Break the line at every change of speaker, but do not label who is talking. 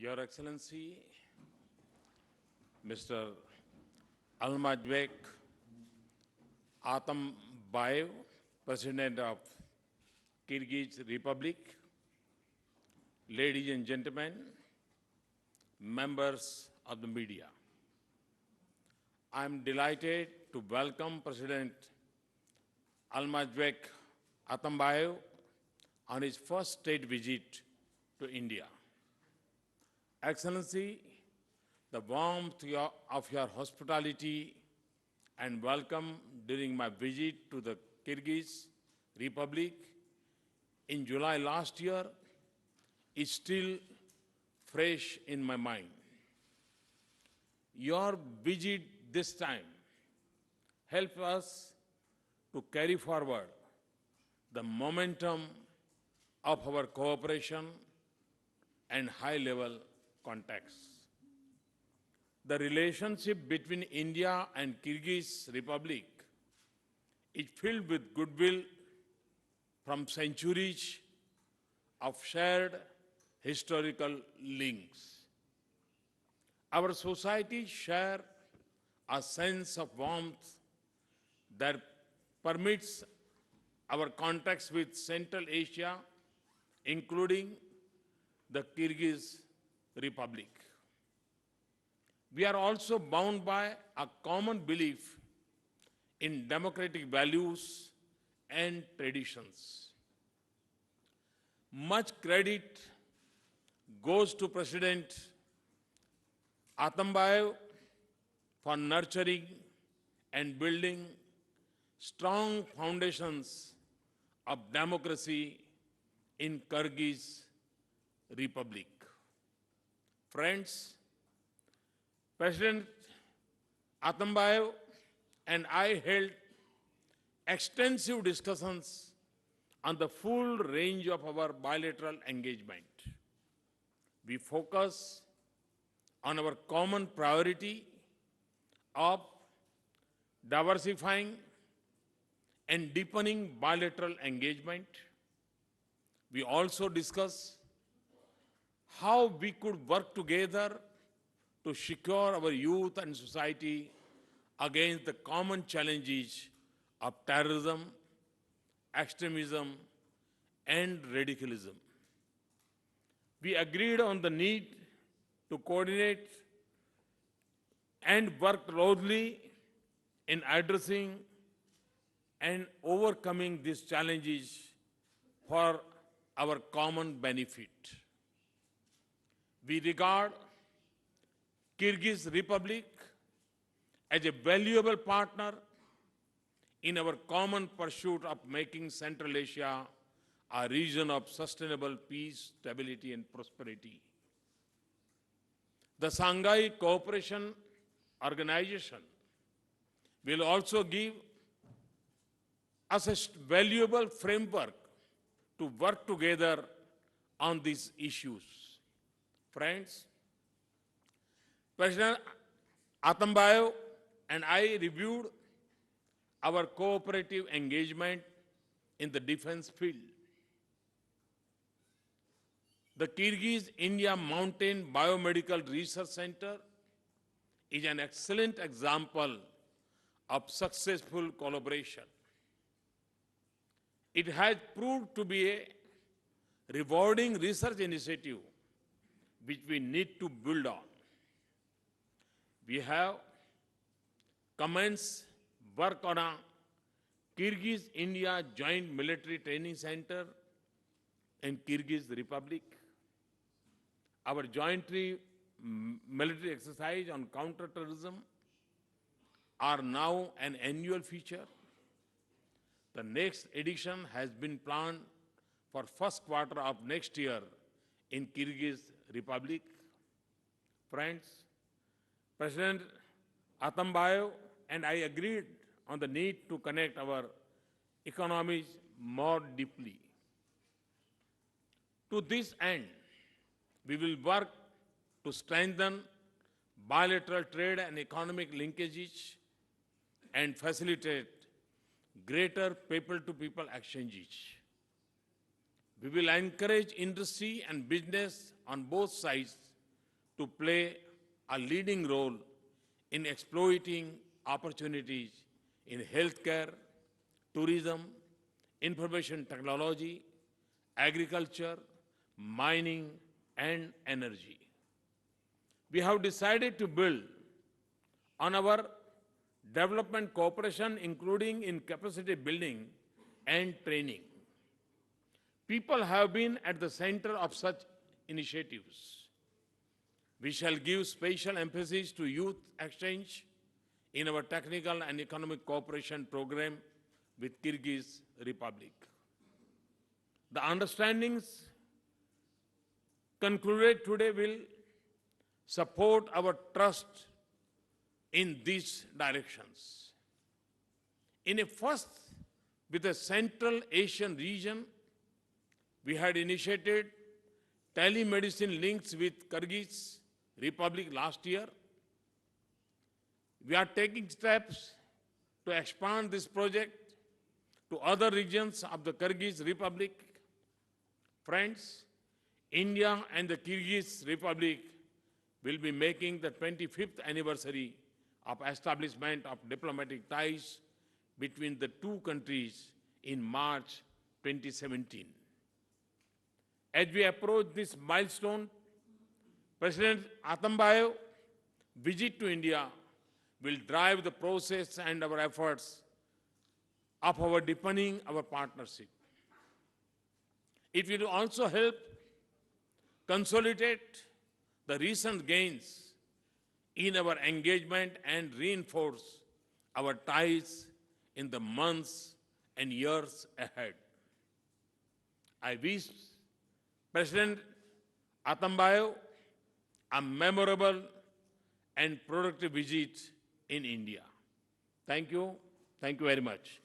Your Excellency, Mr. Almajbek Atambayev, President of Kyrgyz Republic, ladies and gentlemen, members of the media. I am delighted to welcome President Almajbek Atambayev on his first state visit to India. Excellency, the warmth of your hospitality and welcome during my visit to the Kyrgyz Republic in July last year is still fresh in my mind. Your visit this time helped us to carry forward the momentum of our cooperation and high-level contacts. The relationship between India and Kyrgyz Republic is filled with goodwill from centuries of shared historical links. Our societies share a sense of warmth that permits our contacts with Central Asia, including the Kyrgyz Republic. We are also bound by a common belief in democratic values and traditions. Much credit goes to President Atambayev for nurturing and building strong foundations of democracy in Kyrgyz Republic. Friends, President Atambayev and I held extensive discussions on the full range of our bilateral engagement. We focus on our common priority of diversifying and deepening bilateral engagement. We also discuss how we could work together to secure our youth and society against the common challenges of terrorism, extremism, and radicalism. We agreed on the need to coordinate and work closely in addressing and overcoming these challenges for our common benefit. We regard Kyrgyz Republic as a valuable partner in our common pursuit of making Central Asia a region of sustainable peace, stability, and prosperity. The Shanghai Cooperation Organization will also give us a valuable framework to work together on these issues. Friends, President Atambayev and I reviewed our cooperative engagement in the defense field. The Kyrgyz India Mountain Biomedical Research Center is an excellent example of successful collaboration. It has proved to be a rewarding research initiative which we need to build on. We have commenced work on a Kyrgyz-India Joint Military Training Center in Kyrgyz Republic. Our jointly military exercise on counter-terrorism are now an annual feature. The next edition has been planned for first quarter of next year in Kyrgyz Republic. Friends, President Atambayev and I agreed on the need to connect our economies more deeply. To this end, we will work to strengthen bilateral trade and economic linkages and facilitate greater people-to-people exchanges. We will encourage industry and business on both sides to play a leading role in exploiting opportunities in healthcare, tourism, information technology, agriculture, mining, and energy. We have decided to build on our development cooperation, including in capacity building and training. People have been at the center of such initiatives. We shall give special emphasis to youth exchange in our technical and economic cooperation program with Kyrgyz Republic. The understandings concluded today will support our trust in these directions. In a first with the Central Asian region, we had initiated telemedicine links with Kyrgyz Republic last year. We are taking steps to expand this project to other regions of the Kyrgyz Republic. Friends, India and the Kyrgyz Republic will be making the 25th anniversary of establishment of diplomatic ties between the two countries in March 2017. As we approach this milestone, President Atambayev visit to India will drive the process and our efforts of our deepening our partnership. It will also help consolidate the recent gains in our engagement and reinforce our ties in the months and years ahead. I wish President Atambayev a memorable and productive visit in India. Thank you. Thank you very much.